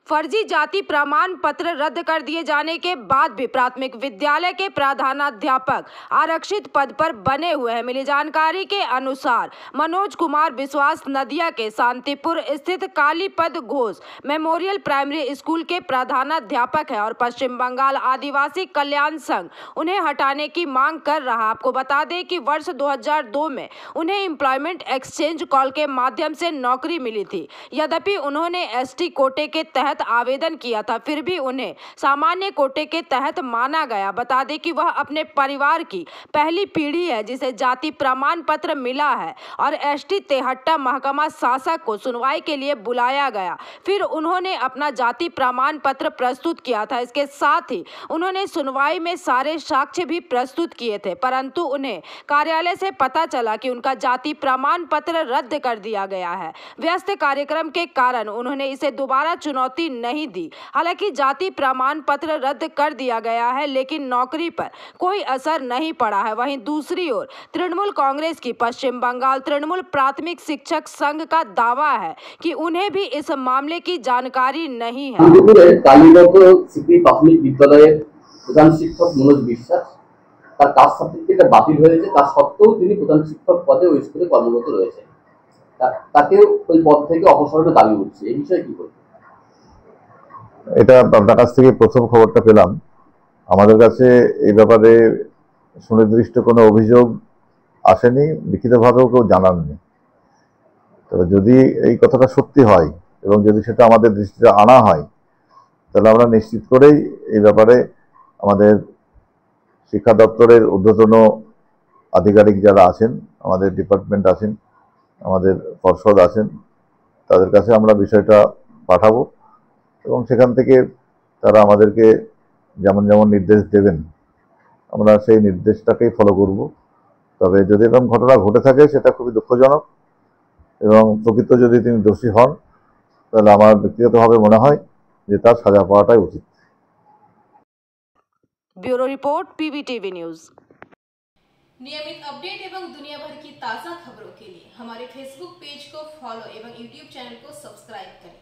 फर्जी जाति प्रमाण पत्र रद्द कर दिए जाने के बाद भी प्राथमिक विद्यालय के प्रधानाध्यापक आरक्षित पद पर बने हुए हैं। मिली जानकारी के अनुसार मनोज कुमार विश्वास नदिया के शांतिपुर स्थित Kalipada Ghosh memorial primary school के प्रधानाध्यापक है और पश्चिम बंगाल आदिवासी कल्याण संघ उन्हें हटाने की मांग कर रहा। आपको बता दें कि वर्ष 2002 में उन्हें एम्प्लॉयमेंट एक्सचेंज कॉल के माध्यम से नौकरी मिली थी। यद्यपि उन्होंने एसटी कोटे के तहत आवेदन किया था, फिर भी उन्हें सामान्य कोटे के तहत माना गया। बता दें कि वह अपने परिवार की पहली पीढ़ी है जिसे जाति प्रमाण पत्र मिला है और एसटी तेहट्टा महकमा शासक को सुनवाई के लिए बुलाया गया। फिर उन्होंने अपना जाति प्रमाण पत्र प्रस्तुत किया था। इसके साथ ही उन्होंने सुनवाई में सारे साक्ष्य भी प्रस्तुत किए थे, परंतु उन्हें कार्यालय से पता चला कि उनका जाति प्रमाण पत्र रद्द कर दिया गया है। व्यस्त कार्यक्रम के कारण उन्होंने इसे दोबारा चुनौती नहीं दी। हालांकि जाति प्रमाण पत्र रद्द कर दिया गया है, लेकिन नौकरी पर कोई असर नहीं पड़ा है। वहीं दूसरी ओर तृणमूल कांग्रेस की पश्चिम बंगाल तृणमूल प्राथमिक शिक्षक संघ का दावा है कि उन्हें भी इस मामले की जानकारी नहीं है। प्राथमिक विद्यालय प्रधान शिक्षक मनोज विश्वास তার কাস্ট সার্টিফিকেট বাতিল হয়েছে, তা সত্ত্বেও তিনি প্রধান শিক্ষক পদে ওই স্কুলে কর্মরত রয়েছেন। তাকে ওই পদ থেকে অপসারণের দাবি উঠছে। এই বিষয়ে কি বলবেন? এটা আপনার কাছ থেকে প্রথম খবরটা পেলাম। আমাদের কাছে এই ব্যাপারে সুনির্দিষ্ট কোনো অভিযোগ আসেনি, লিখিতভাবেও কেউ জানাননি। তবে যদি এই কথাটা সত্যি হয় এবং যদি সেটা আমাদের দৃষ্টিতে আনা হয়, তাহলে আমরা নিশ্চিত করেই এই ব্যাপারে আমাদের শিক্ষা দপ্তরের ঊর্ধ্বতন আধিকারিক যারা আছেন, আমাদের ডিপার্টমেন্ট আছেন, আমাদের পর্ষদ আছেন, তাদের কাছে আমরা বিষয়টা পাঠাবো এবং সেখান থেকে তারা আমাদেরকে যেমন যেমন নির্দেশ দেবেন আমরা সেই নির্দেশটাকেই ফলো করব। তবে যদি এরকম ঘটনা ঘটে থাকে সেটা খুবই দুঃখজনক এবং প্রকৃত যদি তিনি দোষী হন তাহলে আমার ব্যক্তিগতভাবে মনে হয় যে তার সাজা পাওয়াটাই উচিত। Bureau report PVTV news. नियमित अपडेट एवं दुनिया भर की ताज़ा खबरों के लिए हमारे फेसबुक पेज को फॉलो एवं यूट्यूब चैनल को सब्सक्राइब करें।